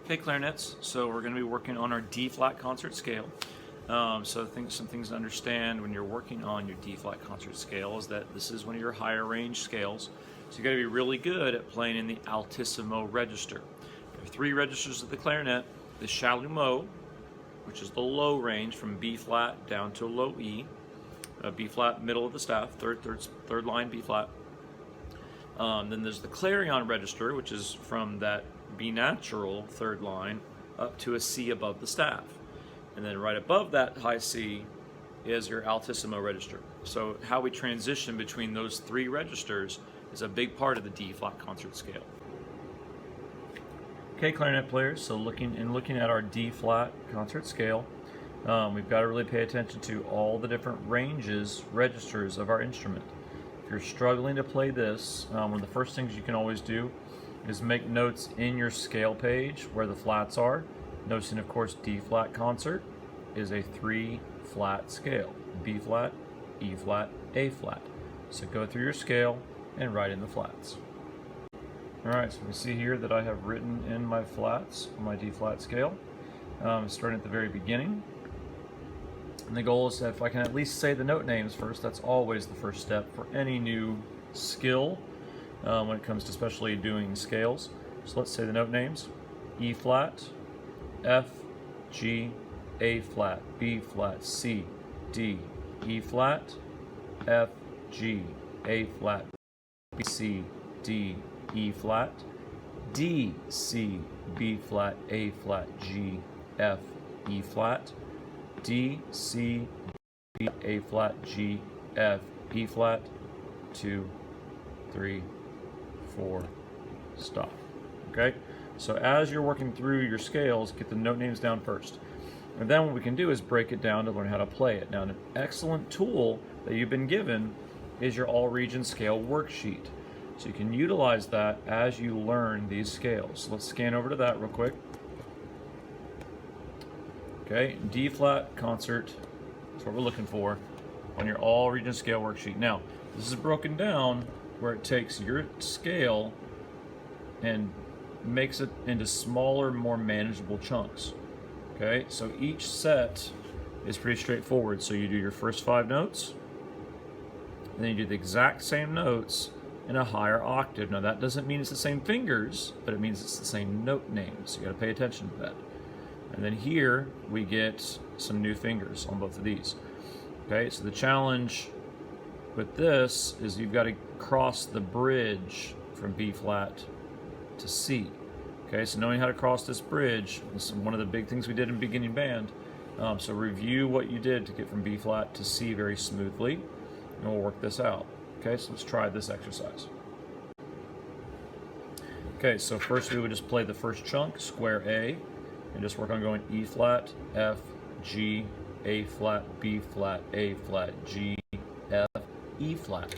Okay, clarinets. So we're going to be working on our D-flat concert scale. So some things to understand when you're working on your D-flat concert scale is that this is one of your higher range scales. So you got to be really good at playing in the Altissimo register. There are three registers of the clarinet: the chalumeau, which is the low range from B-flat down to low E, B-flat middle of the staff, third line B-flat. Then there's the clarion register, which is from that B natural third line up to a C above the staff. And then right above that high C is your Altissimo register. So how we transition between those three registers is a big part of the D-flat concert scale. Okay, clarinet players, so looking at our D-flat concert scale, we've got to really pay attention to all the different registers of our instrument. If you're struggling to play this, one of the first things you can always do is make notes in your scale page where the flats are. Noticing, of course, D-flat concert is a 3-flat scale: B-flat, E-flat, A-flat. So go through your scale and write in the flats. Alright, so we see here that I have written in my flats on my D-flat scale, starting at the very beginning. And the goal is that if I can at least say the note names first, that's always the first step for any new skill when it comes to especially doing scales. So let's say the note names: E-flat, F, G, A-flat, B-flat, C, D, E-flat, F, G, A-flat, B, C, D, E-flat, D, C, B-flat, A-flat, G, F, E-flat, D, C, B, A-flat, G, F, E-flat, 2, 3, 4, stop. Okay? So as you're working through your scales, get the note names down first. And then what we can do is break it down to learn how to play it. Now, an excellent tool that you've been given is your all region scale worksheet. So you can utilize that as you learn these scales. So let's scan over to that real quick. Okay, D-flat concert is what we're looking for on your all region scale worksheet. Now, this is broken down where it takes your scale and makes it into smaller, more manageable chunks. Okay, so each set is pretty straightforward. So you do your first 5 notes, and then you do the exact same notes in a higher octave. Now that doesn't mean it's the same fingers, but it means it's the same note names. So you gotta pay attention to that. And then here we get some new fingers on both of these. Okay, so the challenge with this is you've got to cross the bridge from B-flat to C. Okay, so knowing how to cross this bridge is one of the big things we did in beginning band. So review what you did to get from B-flat to C very smoothly, and we'll work this out. Okay, so let's try this exercise. Okay, so first we would just play the first chunk, square A, and just work on going E-flat, F, G, A-flat, B-flat, A-flat, G, F, E-flat.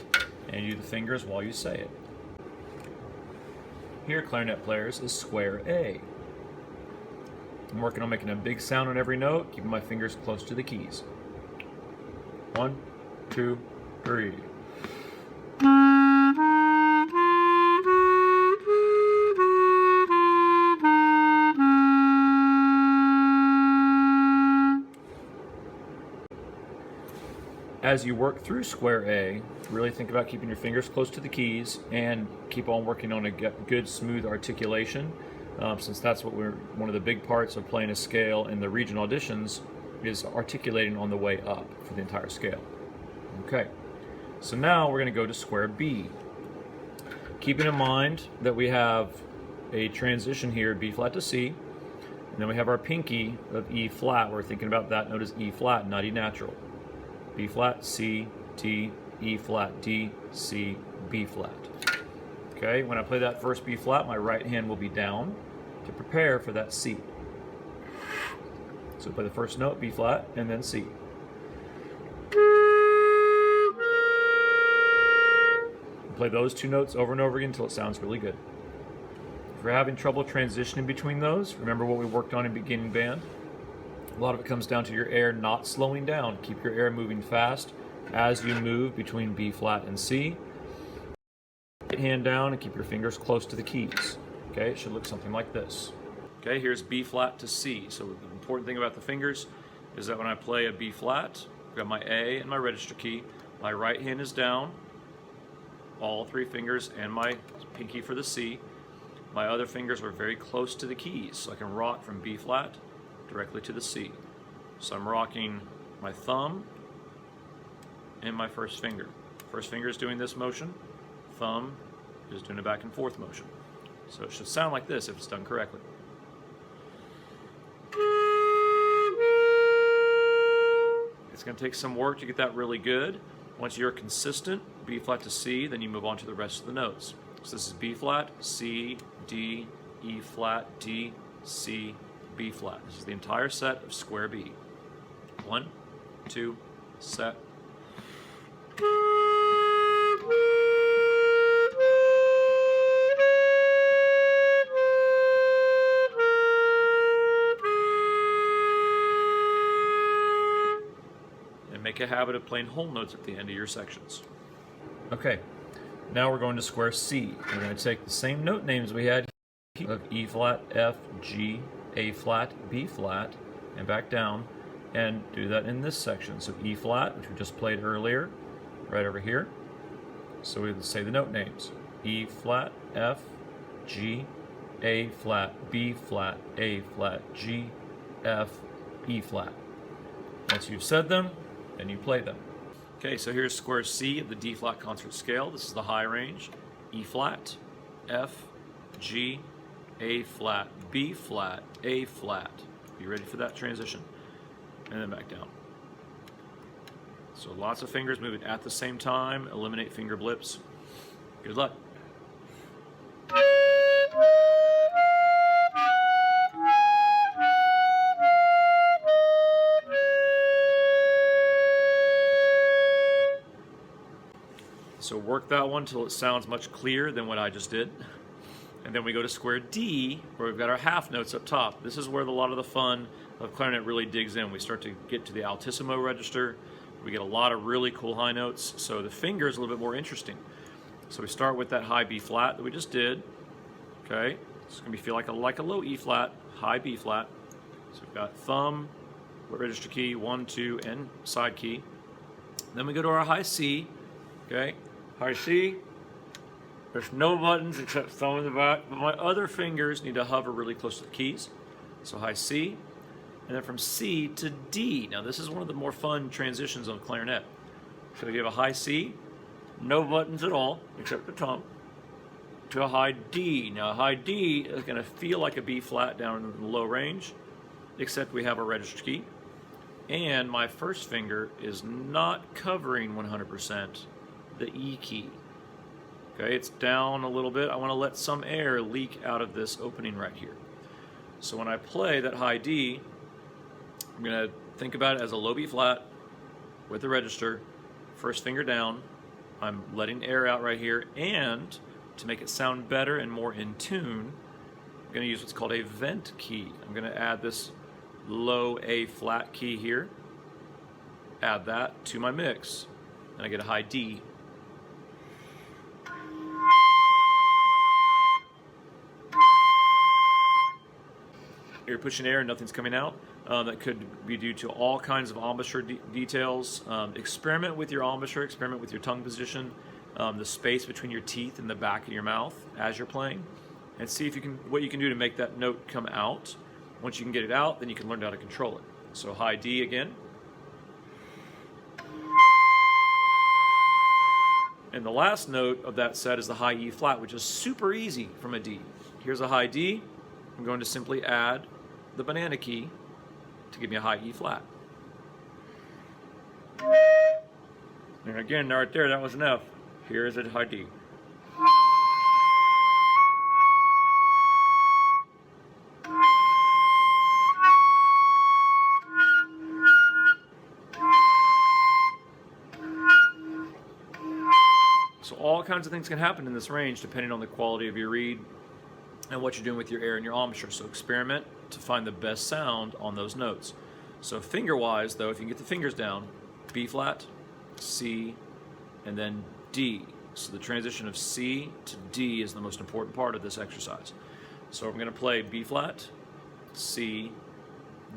And you do the fingers while you say it. Here, clarinet players, is square A. I'm working on making a big sound on every note, keeping my fingers close to the keys. 1, 2, 3. As you work through square A, really think about keeping your fingers close to the keys and keep on working on a good, smooth articulation, since that's what one of the big parts of playing a scale in the region auditions is articulating on the way up for the entire scale. Okay, so now we're going to go to square B. Keeping in mind that we have a transition here, B-flat to C, and then we have our pinky of E-flat. We're thinking about that note as E-flat, not E natural. B-flat, C, D, E-flat, D, C, B-flat. Okay, when I play that first B-flat, my right hand will be down to prepare for that C. So play the first note, B-flat, and then C. Play those 2 notes over and over again until it sounds really good. If you're having trouble transitioning between those, remember what we worked on in beginning band. A lot of it comes down to your air not slowing down. Keep your air moving fast as you move between B-flat and C. Right hand down and keep your fingers close to the keys. Okay, it should look something like this. Okay, here's B flat to C. So the important thing about the fingers is that when I play a B flat, I've got my A and my register key. My right hand is down, all three fingers, and my pinky for the C. My other fingers are very close to the keys, so I can rock from B flat directly to the C. So I'm rocking my thumb and my first finger. First finger is doing this motion, thumb is doing a back and forth motion. So it should sound like this if it's done correctly. It's going to take some work to get that really good. Once you're consistent, B flat to C, then you move on to the rest of the notes. So this is B flat, C, D, E flat, D, C, B flat. This is the entire set of square B. 1, 2, set. And make a habit of playing whole notes at the end of your sections. Okay, now we're going to square C. We're going to take the same note names we had of E flat, F, G, A flat, B flat, and back down, and do that in this section. So E flat, which we just played earlier, right over here. So we would say the note names. E flat, F, G, A flat, B flat, A flat, G, F, E flat. Once you've said them, then you play them. Okay, so here's square C of the D flat concert scale. This is the high range. E flat, F, G, A flat, B flat, A flat. Be ready for that transition. And then back down. So lots of fingers moving at the same time. Eliminate finger blips. Good luck. So work that one till it sounds much clearer than what I just did. And then we go to square D, where we've got our half notes up top. This is where a lot of the fun of clarinet really digs in. We start to get to the Altissimo register. We get a lot of really cool high notes. So the finger is a little bit more interesting. So we start with that high B flat that we just did. Okay, it's gonna feel like a low E flat, high B flat. So we've got thumb, register key, 1, 2, and side key. Then we go to our high C. Okay, high C. There's no buttons except thumb in the back, but my other fingers need to hover really close to the keys. So high C, and then from C to D. Now this is one of the more fun transitions on clarinet. So if you have a high C, no buttons at all except the thumb, to a high D. Now a high D is going to feel like a B flat down in the low range, except we have a register key, and my first finger is not covering 100% the E key. Okay, it's down a little bit. I want to let some air leak out of this opening right here. So when I play that high D, I'm going to think about it as a low B flat with the register, first finger down. I'm letting air out right here, and to make it sound better and more in tune, I'm going to use what's called a vent key. I'm going to add this low A flat key here, add that to my mix, and I get a high D. You're pushing air and nothing's coming out. That could be due to all kinds of embouchure details. Experiment with your embouchure, experiment with your tongue position, the space between your teeth and the back of your mouth as you're playing, and see if you can, what you can do to make that note come out. Once you can get it out, then you can learn how to control it. So high D again. And the last note of that set is the high E flat, which is super easy from a D. Here's a high D. I'm going to simply add the banana key to give me a high E flat. And again, right there, that was an F. Here is a high D. So all kinds of things can happen in this range depending on the quality of your reed and what you're doing with your air and your embouchure. So experiment to find the best sound on those notes. So finger-wise, though, if you can get the fingers down, B flat, C, and then D. So the transition of C to D is the most important part of this exercise. So I'm going to play B flat, C,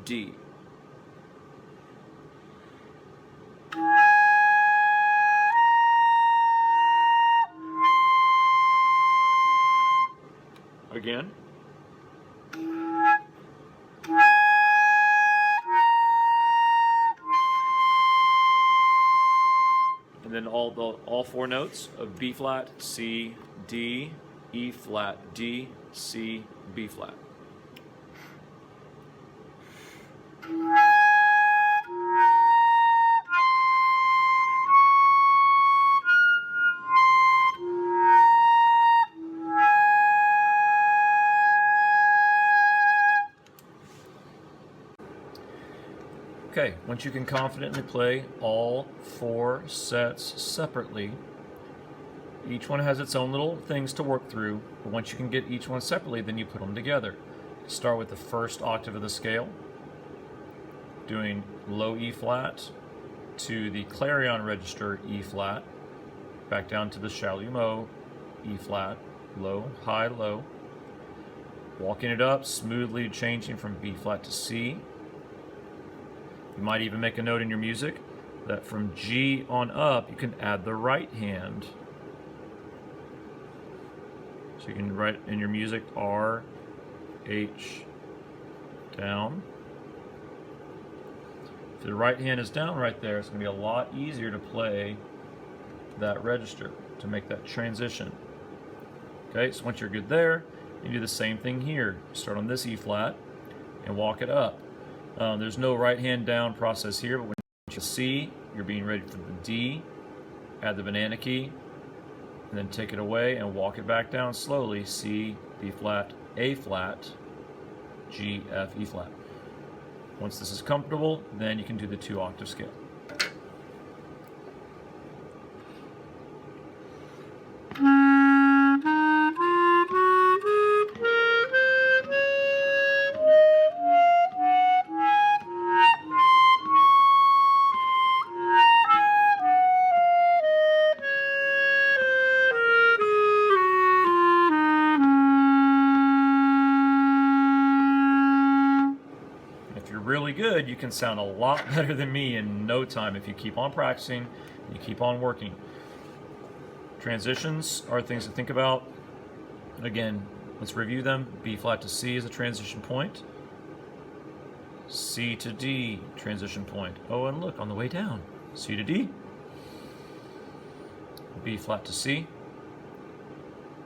D. Again. And then all four notes of B flat, C, D, E flat, D, C, B flat. Okay, once you can confidently play all four sets separately, each one has its own little things to work through, but once you can get each one separately, then you put them together. Start with the first octave of the scale, doing low E flat to the clarion register E flat, back down to the chalumeau E flat, low, high, low, walking it up, smoothly changing from B flat to C. You might even make a note in your music that from G on up, you can add the right hand. So you can write in your music R, H, down. If the right hand is down right there, it's going to be a lot easier to play that register, to make that transition. Okay, so once you're good there, you do the same thing here. Start on this E flat and walk it up. There's no right hand down process here, but when you C, you're being ready for the D, add the banana key, and then take it away and walk it back down slowly. C, B flat, A flat, G, F, E flat. Once this is comfortable, then you can do the 2-octave scale. Really good, you can sound a lot better than me in no time if you keep on practicing and you keep on working. Transitions are things to think about. Again, let's review them. B flat to C is a transition point. C to D, transition point. Oh, and look, on the way down, C to D. B flat to C.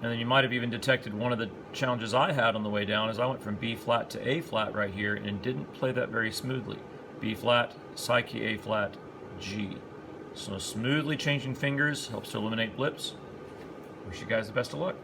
And then you might have even detected one of the challenges I had on the way down is I went from B flat to A flat right here and didn't play that very smoothly. B flat, side key A flat, G. So smoothly changing fingers helps to eliminate blips. Wish you guys the best of luck.